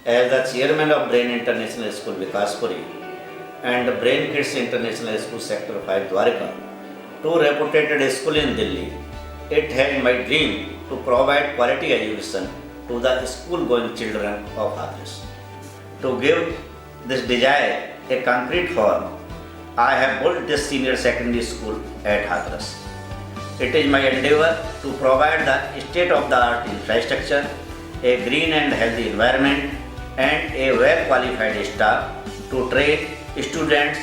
As the chairman of Brain International School Vikaspuri and Brain Kids International School Sector 5 Dwarka, two reputed schools in Delhi, it has my dream to provide quality education to the school-going children of Hathras. To give this desire a concrete form, I have built this senior secondary school at Hathras. It is my endeavor to provide the state-of-the-art infrastructure, a green and healthy environment, and a well-qualified staff to train students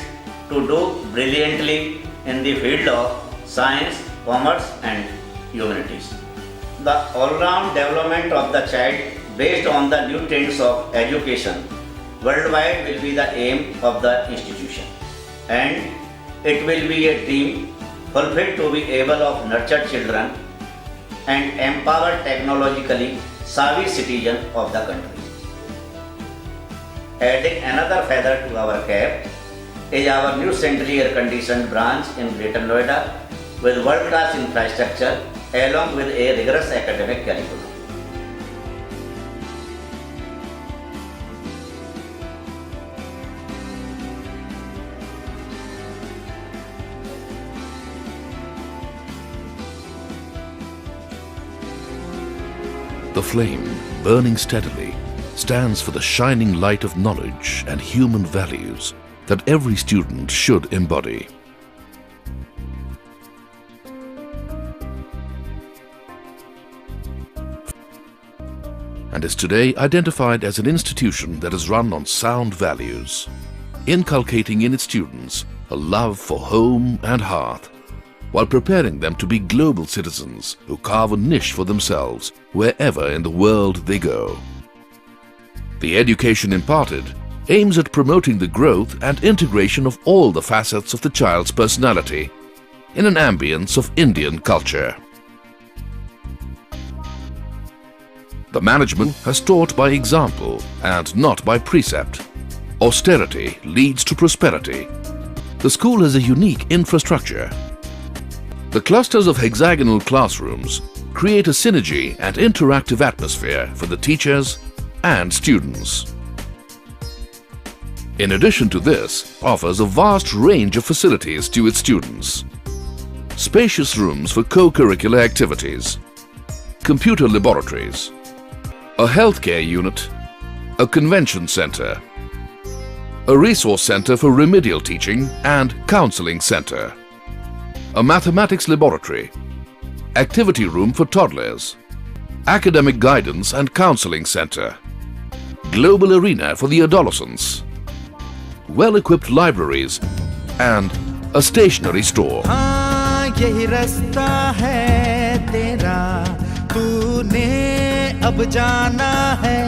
to do brilliantly in the field of science, commerce, and humanities. The all-round development of the child based on the new trends of education worldwide will be the aim of the institution, and it will be a dream fulfilled to be able of nurture children and empower technologically savvy citizens of the country. Adding another feather to our cap is our new centrally air-conditioned branch in Greater Noida with world-class infrastructure along with a rigorous academic curriculum. The flame, burning steadily, stands for the shining light of knowledge and human values that every student should embody. And is today identified as an institution that is run on sound values, inculcating in its students a love for home and hearth, while preparing them to be global citizens who carve a niche for themselves wherever in the world they go. The education imparted aims at promoting the growth and integration of all the facets of the child's personality in an ambience of Indian culture. The management has taught by example and not by precept. Austerity leads to prosperity. The school has a unique infrastructure. The clusters of hexagonal classrooms create a synergy and interactive atmosphere for the teachers and students. In addition to this, offers a vast range of facilities to its students. Spacious rooms for co-curricular activities, computer laboratories, a healthcare unit, a convention center, a resource center for remedial teaching and counseling center, a mathematics laboratory, activity room for toddlers, academic guidance and counseling center, global arena for the adolescents, well-equipped libraries and a stationery store. हाँ यही रास्ता है तेरा, तूने अब जाना है।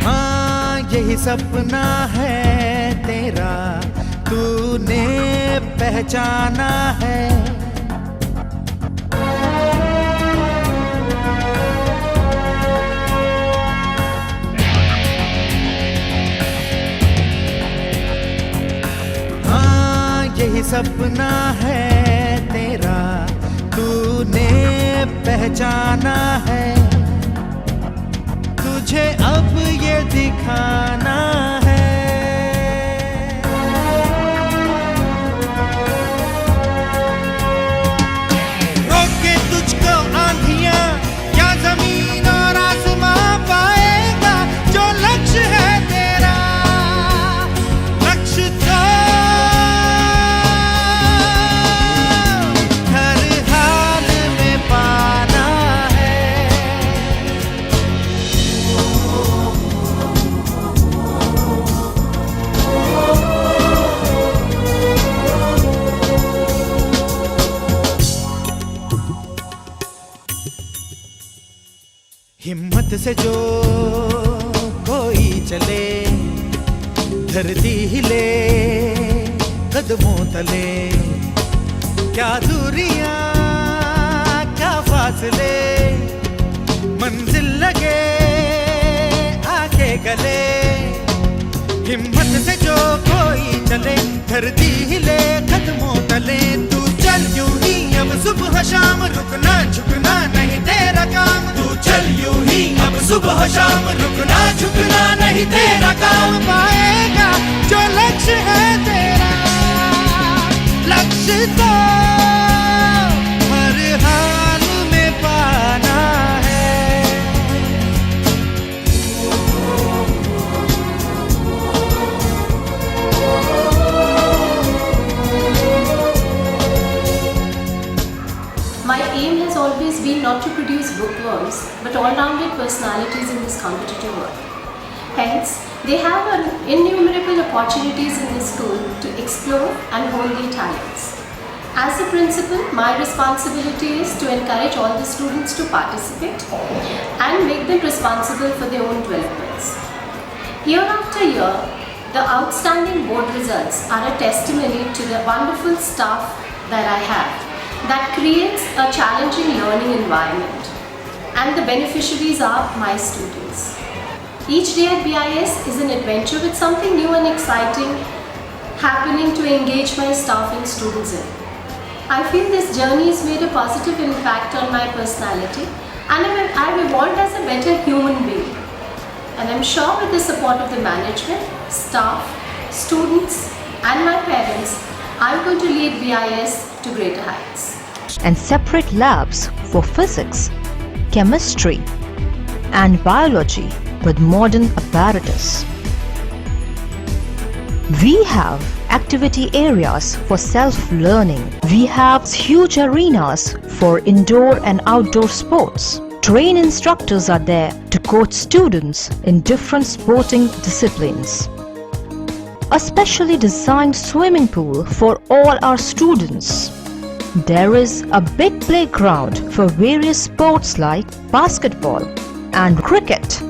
हाँ यही सपना है तेरा, तूने पहचाना है। यही सपना है तेरा, तूने पहचाना है। तुझे अब ये दिखाना है। रोके तुझको आंधियां या जमीन और आसमां पाएगा, जो लक्ष्य है तेरा, लक्ष्य तो हिम्मत से जो कोई चले, धरती हिले कदमों तले। क्या दूरियां क्या फासले, मंजिल लगे आके गले। हिम्मत से जो कोई चले, धरती हिले कदमों तले। तू चल यूं ही अब सुबह शाम, रुकना झुकना नहीं तेरा काम। तू चल यूं ही अब सुबह शाम, रुकना झुकना नहीं तेरा काम। पाएगा जो लक्ष्य है तेरा, लक्ष्य तो हर हाल में पाना है। My aim has always been not to produce bookworms, but all-rounded personalities in this competitive world. Hence, they have innumerable opportunities in this school to explore and hone their talents. As a principal, my responsibility is to encourage all the students to participate and make them responsible for their own developments. Year after year, the outstanding board results are a testimony to the wonderful staff that I have, that creates a challenging learning environment, and the beneficiaries are my students. Each day at BIS is an adventure with something new and exciting happening to engage my staff and students in. I feel this journey has made a positive impact on my personality, and I've evolved as a better human being. And I'm sure with the support of the management, staff, students and my parents, I'm going to lead BIS to greater heights. And separate labs for physics, chemistry and biology with modern apparatus. We have activity areas for self-learning. We have huge arenas for indoor and outdoor sports. Trained instructors are there to coach students in different sporting disciplines. A specially designed swimming pool for all our students. There is a big playground for various sports like basketball and cricket.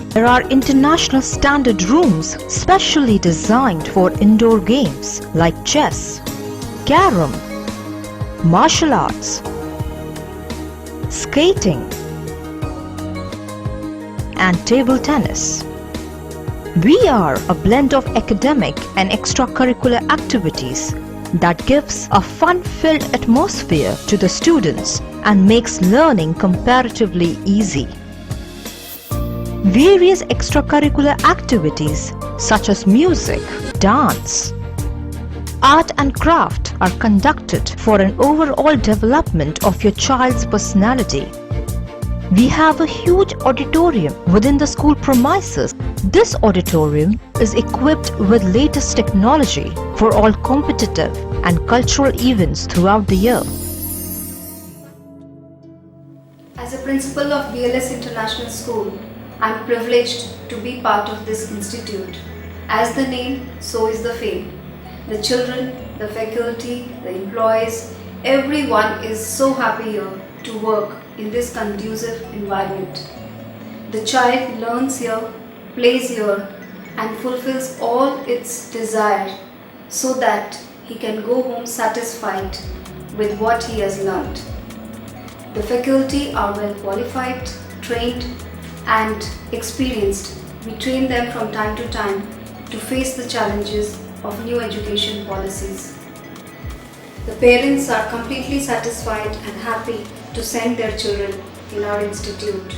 There are international standard rooms specially designed for indoor games like chess, carom, martial arts, skating and table tennis. We are a blend of academic and extracurricular activities that gives a fun-filled atmosphere to the students and makes learning comparatively easy. Various extracurricular activities such as music, dance, art and craft are conducted for an overall development of your child's personality. We have a huge auditorium within the school premises. This auditorium is equipped with latest technology for all competitive and cultural events throughout the year. As a principal of BLS International School, I am privileged to be part of this institute. As the name, so is the fame. The children, the faculty, the employees, everyone is so happy here to work in this conducive environment. The child learns here, plays here, and fulfills all its desire so that he can go home satisfied with what he has learned. The faculty are well qualified, trained, and experienced. We train them from time to time to face the challenges of new education policies. The parents are completely satisfied and happy to send their children in our institute.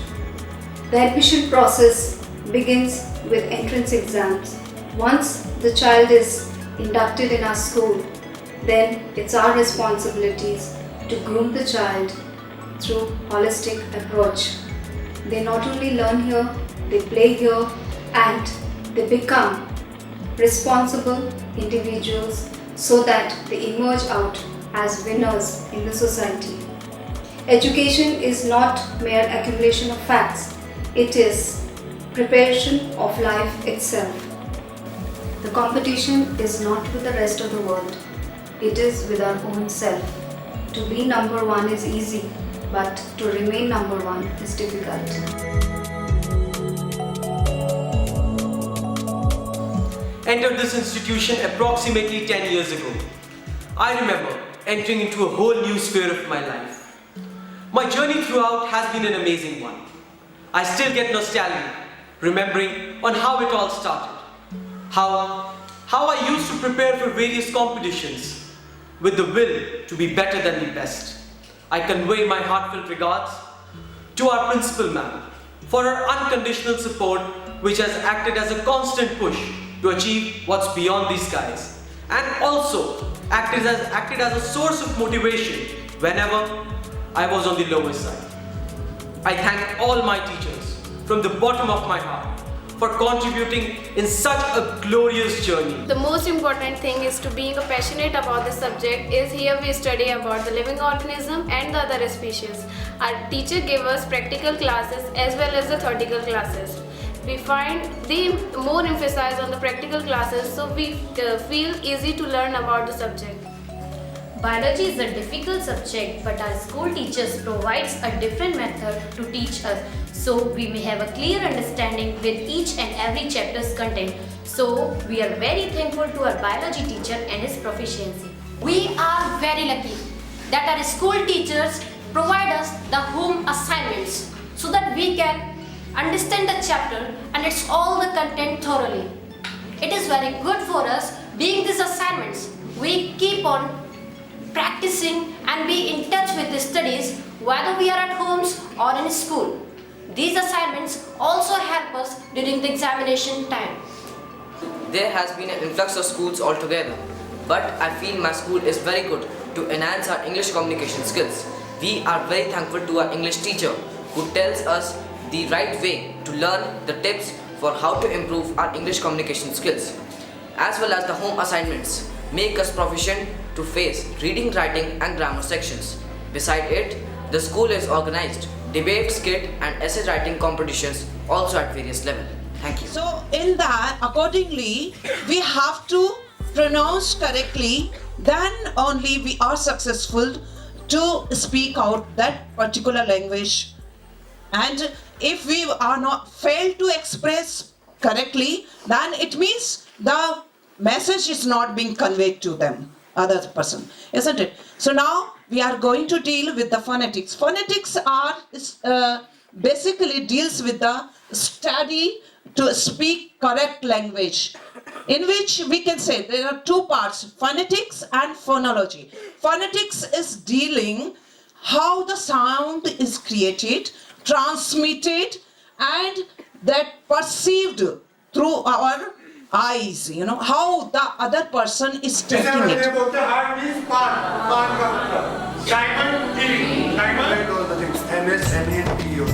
The admission process begins with entrance exams. Once the child is inducted in our school, then it's our responsibilities to groom the child through holistic approach. They not only learn here, they play here, and they become responsible individuals so that they emerge out as winners in the society. Education is not mere accumulation of facts, it is preparation of life itself. The competition is not with the rest of the world, it is with our own self. To be number one is easy, but to remain number one is difficult. Entered this institution approximately 10 years ago. I remember entering into a whole new sphere of my life. My journey throughout has been an amazing one. I still get nostalgic, remembering on how it all started. How I used to prepare for various competitions with the will to be better than the best. I convey my heartfelt regards to our principal ma'am for her unconditional support, which has acted as a constant push to achieve what's beyond these skies, and also acted as a source of motivation whenever I was on the lower side. I thank all my teachers from the bottom of my heart for contributing in such a glorious journey. The most important thing is to being passionate about the subject is here we study about the living organism and the other species. Our teacher gave us practical classes as well as the theoretical classes. We find they more emphasize on the practical classes, so we feel easy to learn about the subject. Biology is a difficult subject, but our school teachers provides a different method to teach us, so we may have a clear understanding with each and every chapter's content. So we are very thankful to our biology teacher and his proficiency. We are very lucky that our school teachers provide us the home assignments so that we can understand the chapter and its all the content thoroughly. It is very good for us being these assignments. We keep on practicing and be in touch with the studies whether we are at homes or in school. These assignments also help us during the examination time. There has been an influx of schools altogether, but I feel my school is very good to enhance our English communication skills. We are very thankful to our English teacher who tells us the right way to learn the tips for how to improve our English communication skills, as well as the home assignments make us proficient to face reading, writing and grammar sections. Beside it, the school is organized debate, skit and essay writing competitions also at various levels. Thank you. So in that, accordingly, we have to pronounce correctly, then only we are successful to speak out that particular language. And if we are not failed to express correctly, then it means the message is not being conveyed to them, other person, isn't it? So now we are going to deal with the phonetics. Phonetics are basically deals with the study to speak correct language. in which we can say there are two parts, phonetics and phonology. Phonetics is dealing how the sound is created, transmitted, and that perceived through our eyes, how the other person is taking it. Heart means pan. Simon T. Simon. All the things. MSNETO.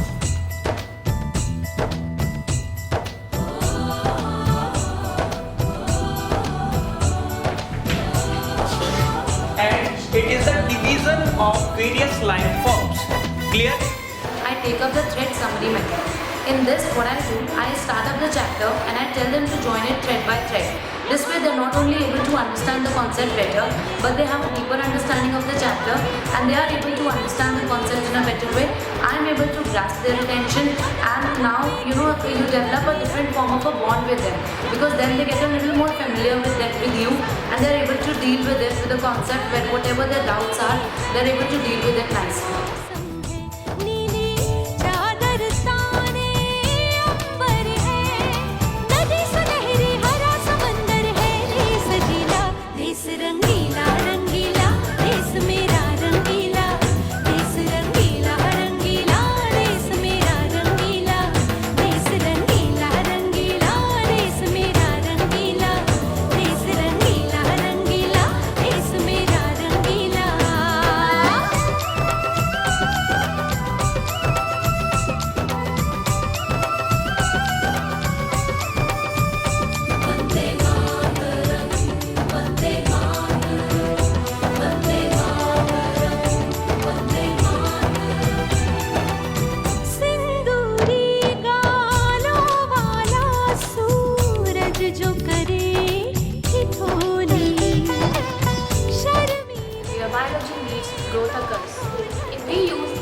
And it is a division of various line forms. Clear? I take up the thread summary method. In this, what I do, I start up the chapter and I tell them to join it thread by thread. This way, they're not only able to understand the concept better, but they have a deeper understanding of the chapter and they are able to understand the concept in a better way. I'm able to grasp their attention, and now, you develop a different form of a bond with them, because then they get a little more familiar with you, and they're able to deal with it, with the concept, where whatever their doubts are, they're able to deal with it nicely.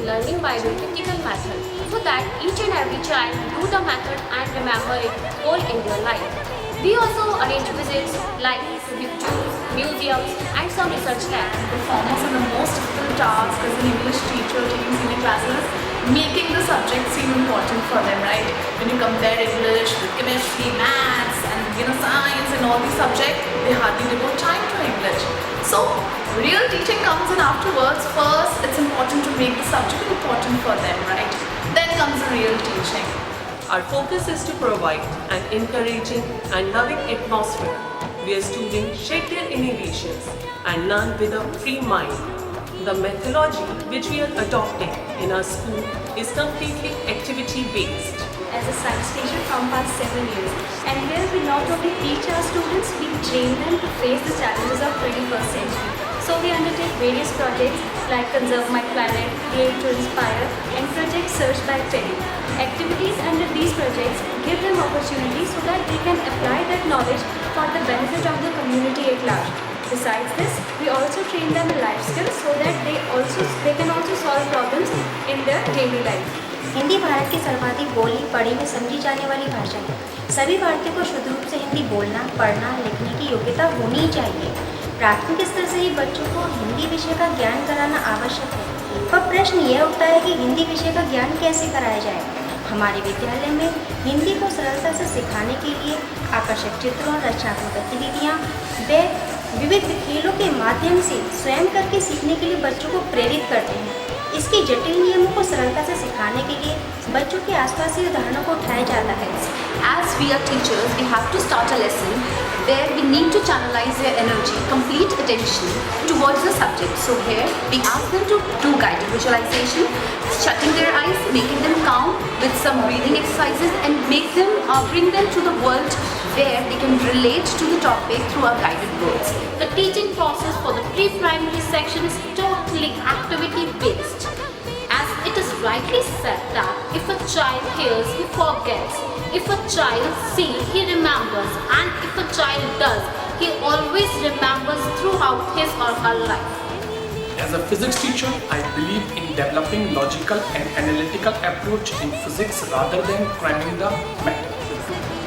Learning by the critical method, so that each and every child do the method and remember it whole in their life. We also arrange visits like museums and some research labs. The foremost and the most difficult task as an English teacher taking senior classes, making the subject seem important for them, right? When you compare English with chemistry, maths, and science and all these subjects, they hardly devote time to English. So real teaching comes in afterwards. First, it's important to make the subject important for them, right? Then comes the real teaching. Our focus is to provide an encouraging and loving atmosphere where students share their innovations and learn with a free mind. The methodology which we are adopting in our school is completely activity-based. As a science teacher from past 7 years, and here we not only teach our students, we train them to face the challenges of 21st century. So we undertake various projects like Conserve My Planet, Create to Inspire, and Project Search by Teddy. Activities under these projects give them opportunities so that they can apply that knowledge for the benefit of the community at large. Besides this, we also train them in life skills so that they can also solve problems in their daily life. Hindi Bharat की सर्वाधिक बोली, पढ़ी में समझी जाने वाली भाषा है। सभी भारतीयों को शुद्ध रूप से हिंदी बोलना, पढ़ना, लिखने की योग्यता होनी ही चाहिए। प्राथमिक स्तर से ही बच्चों को हिंदी विषय का ज्ञान कराना आवश्यक है। पर प्रश्न यह उठता है कि हिंदी विषय का ज्ञान कैसे कराया जाए। हमारे विद्यालय में हिंदी को सरलता से सिखाने के लिए आकर्षक चित्रों, रचनात्मक गतिविधियाँ व विविध खेलों के माध्यम से स्वयं करके सीखने के लिए बच्चों को प्रेरित करते हैं। इसके जटिल नियमों को सरलता से सिखाने के लिए बच्चों के आसपास ही उदाहरणों को उठाया जाता है। As we are teachers, we have to start a lesson where we need to channelize their energy, complete attention towards the subject. So here we ask them to do guided visualization, shutting their eyes, making them calm with some breathing exercises, and bring them to the world where they can relate to the topic through our guided words. The teaching process for the pre-primary section is totally activity-based. As it is rightly said that if a child hears, he forgets. If a child sees, he remembers. And if a child does, he always remembers throughout his or her life. As a physics teacher, I believe in developing logical and analytical approach in physics rather than cramming the matter.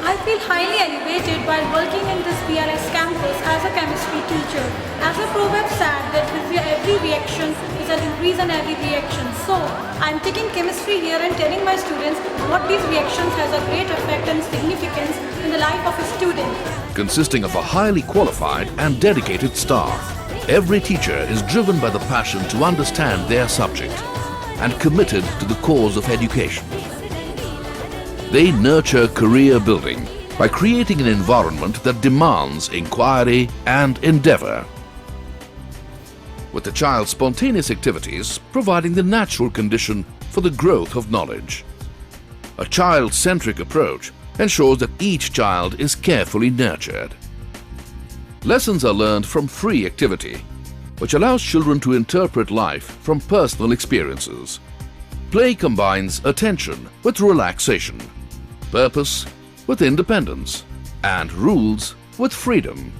I feel highly elevated while working in this BLS campus as a chemistry teacher. As a proverb said that with every reaction is an ingredient increase and every reaction. So I'm taking chemistry here and telling my students what these reactions has a great effect and significance in the life of a student. Consisting of a highly qualified and dedicated staff, every teacher is driven by the passion to understand their subject and committed to the cause of education. They nurture career building by creating an environment that demands inquiry and endeavor, with the child's spontaneous activities providing the natural condition for the growth of knowledge. A child-centric approach ensures that each child is carefully nurtured. Lessons are learned from free activity, which allows children to interpret life from personal experiences. Play combines attention with relaxation, purpose with independence, and rules with freedom.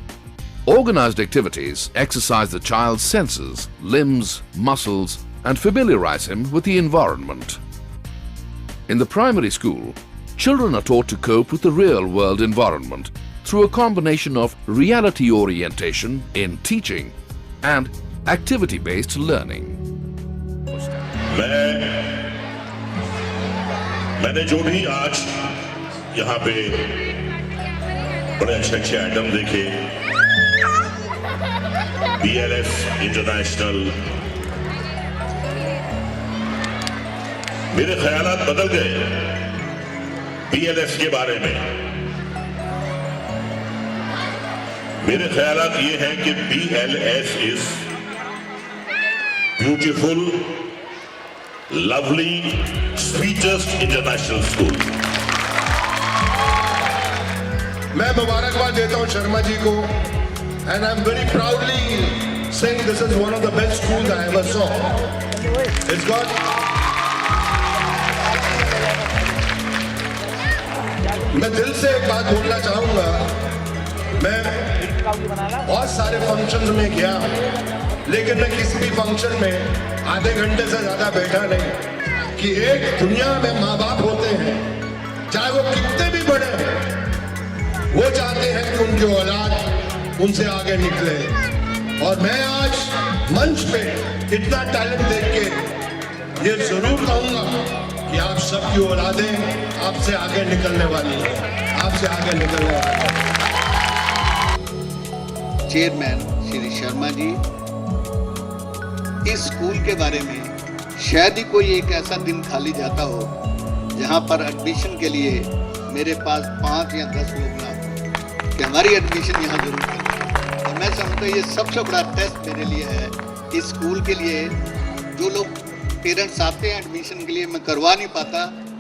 Organized activities exercise the child's senses, limbs, muscles, and familiarize him with the environment. In the primary school, children are taught to cope with the real-world environment through a combination of reality orientation in teaching and activity-based learning. मैंने जो भी आज यहाँ पे बड़े अच्छे item देखे, BLS international, मेरे ख्यालात बदल गए BLS के बारे में। मेरे ख्यालात ये हैं कि BLS is beautiful, lovely, sweetest international school. मैं मुबारकबाद देता हूं शर्मा जी को, and I'm very proudly saying this is one of the best schools I ever saw. It's got मैं दिल से एक बात बोलना चाहूंगा, मैं बहुत सारे फंक्शंस में गया, लेकिन मैं किसी भी फंक्शन में आधे घंटे से ज्यादा बैठा नहीं। कि एक दुनिया में माँ बाप होते हैं, चाहे वो कितने भी बड़े हैं, वो चाहते हैं कि उनकी औलाद उनसे आगे निकले। और मैं आज मंच पे इतना टैलेंट देख के ये जरूर कहूंगा कि आप सबकी औलादें आपसे आगे निकलने वाली हैं, आपसे आगे निकलने वाली हैं। चेयरमैन श्री शर्मा जी, इस स्कूल के बारे में शायद ही कोई एक ऐसा दिन खाली जाता हो जहां पर एडमिशन के लिए मेरे पास 5 या 10 लोग ना हो कि हमारी एडमिशन यहाँ जरूर करें। और मैं समझता हूँ ये सबसे बड़ा टेस्ट मेरे लिए है इस स्कूल के लिए। जो लोग पेरेंट्स आते हैं एडमिशन के लिए, मैं करवा नहीं पाता,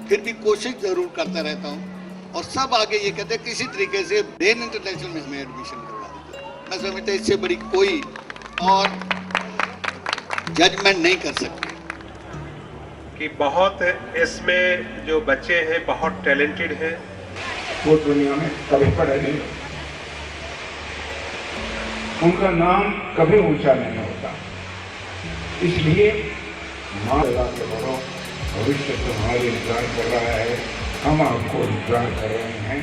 फिर भी कोशिश जरूर करता रहता हूँ। और सब आगे ये कहते हैं किसी तरीके से ब्रेन इंटरनेशनल में हमें एडमिशन करवा देते। मैं समझता इससे बड़ी कोई और जजमेंट नहीं कर सकते कि बहुत इसमें जो बच्चे हैं बहुत टैलेंटेड हैं, वो दुनिया में कभी पढ़े नहीं, उनका नाम कभी ऊंचा नहीं होता। इसलिए माँ के बड़ो भविष्य तुम्हारी इंतजार कर रहा है, हम आपको इंतजार कर रहे हैं।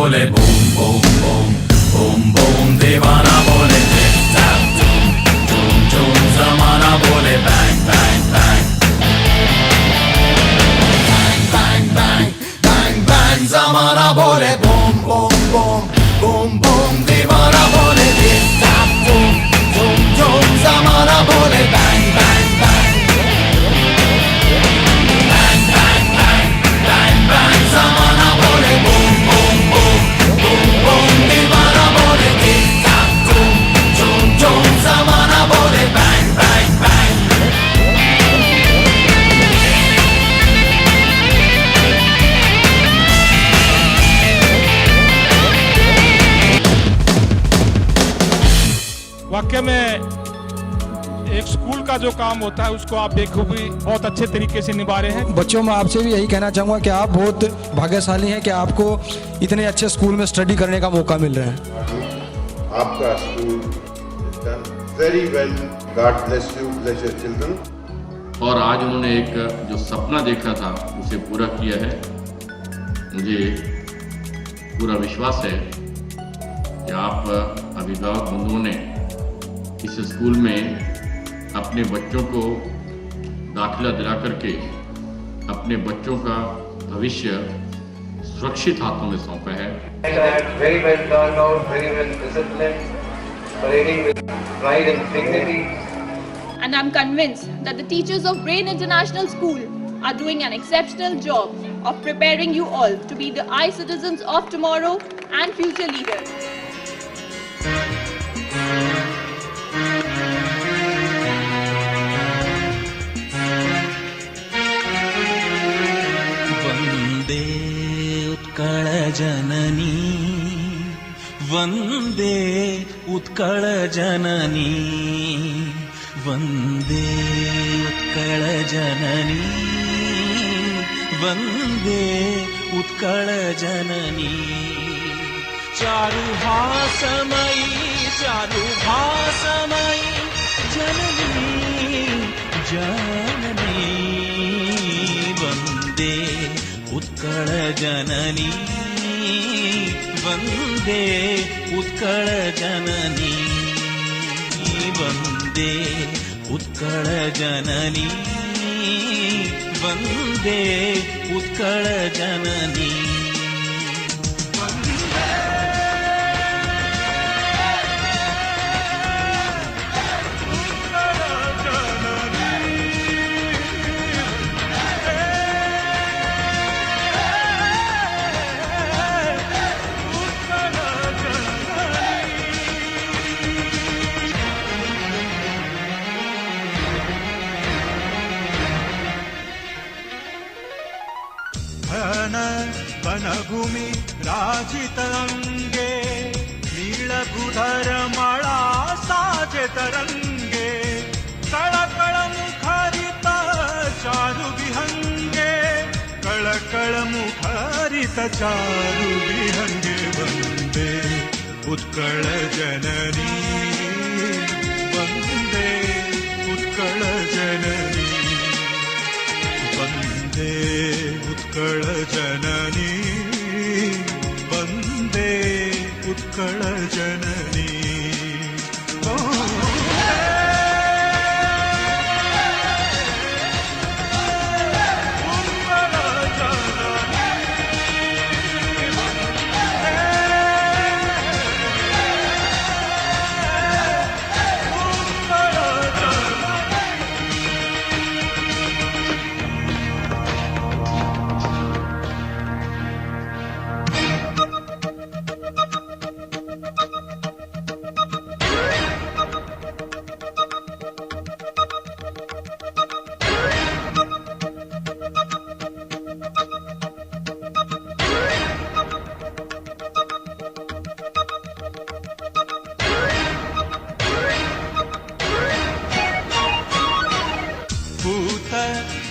बोले boom boom boom boom boom, दीवाना बोले टिक टैक टूम टूम टूम, जमाना बोले bang bang bang bang bang bang bang, जमाना बोले boom boom boom boom boom, दीवाना बोले टिक टैक टूम टूम टूम, जमाना बोले bang bang bang bang bang bang bang bang, जमाना बोले boom boom boom boom boom, दीवाना बोले टिक टैक टूम टूम टूम, जमाना बोले बैंग बैंग बैंग। वाकई में एक स्कूल का जो काम होता है उसको आप देखोगे बहुत अच्छे तरीके से निभा रहे हैं। बच्चों मैं आपसे भी यही कहना चाहूँगा कि आप बहुत भाग्यशाली हैं कि आपको इतने अच्छे स्कूल में स्टडी करने का मौका मिल रहा है। आपका school very well, God bless you, bless your children. और आज उन्होंने एक जो सपना देखा था उसे पूरा किया है। मुझे पूरा विश्वास है कि आप अभिभावक बंधुओं ने इस स्कूल में अपने बच्चों को दाखिला दिला करके अपने बच्चों का भविष्य सुरक्षित हाथों में सौंपा है। Very well turned out, very well disciplined, parading with pride and dignity. And I'm convinced that the teachers of Brain International School are doing an exceptional job of preparing you all to be the I-citizens of tomorrow and future leaders. वन्दे उत्कल जननी, वन्दे उत्कल जननी, वन्दे उत्कल जननी, वन्दे उत्कल जननी। चारुहासमयी चारुहासमयी जननी जननी, वन्दे उत्कल जननी, वन्दे उत्कल जननी, वन्दे उत्कल जननी, वन्दे उत्कल जननी। वनभूमि राजित अंगे, नीलभूधर माळा साजे तरंगे, कळकळ मुखरित चारु विहंगे, कळकळ मुखरित चारु विहंगे, वंदे उत्कल जननी, वंदे उत्कल जननी, वंदे उत्कल जननी, वंदे उत्कल जननी।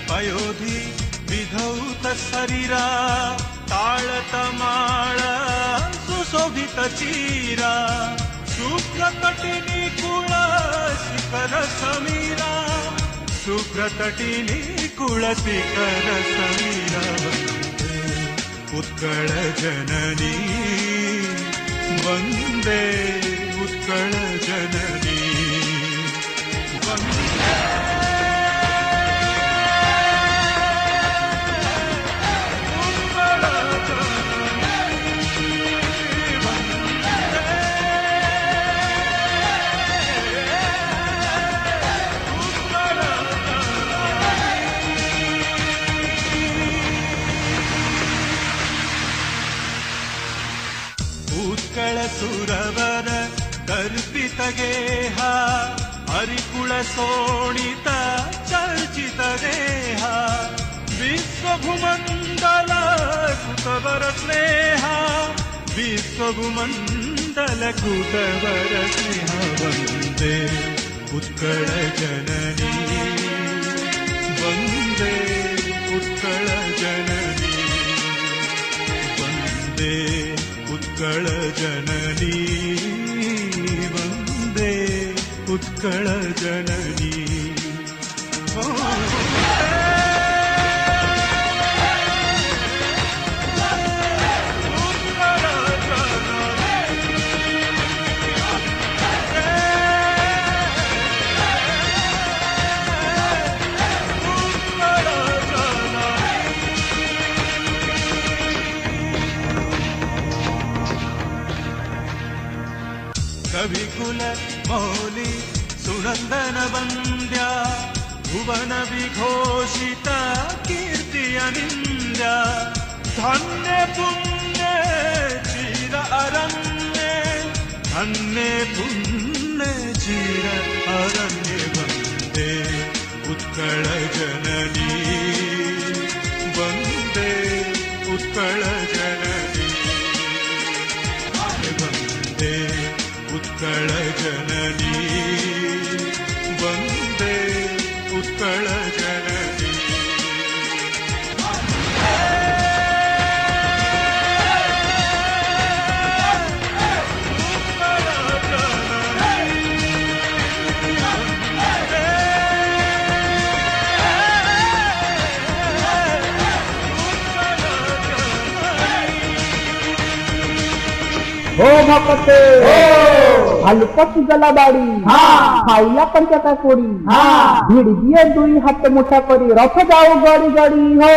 पयोधी विधौत शरीरा, ताळत माळ सुशोभित चीरा, शुभ्र तटिनी कुळ शिखर समीरा, शुभ्र तटिनी कुळ शिखर समीरा, उत्कल जननी वन्दे उत्कल जननी उत्कल सुरवर दर्पित गेह हरिकुल शोणित चर्चित देह विश्वभूमण्डल कुतवर स्नेह विश्वभूमण्डल कुतवर स्नेह वन्दे उत्कल जननी वन्दे उत्कल जननी वन्दे उत्कल जननी वन्दे उत्कल जननी कविकुल मौली सुनंदन वन्द्या भुवन विघोषित कीर्ति अनिन्द्या धन्य पुण्य चिर अरण्य धन्य पुण्य चिर अरण्य वन्दे उत्कल जननी वन्दे उत्कल जननी वन्दे उत्कल जननी वन्दे उत्कल जननी हो भकते हलपत गलाबाड़ी खाइला पंचका कोड़ी भिड़ दिए दुई हाथ मुठा करी रथ जाओ गड़ी गड़ी हो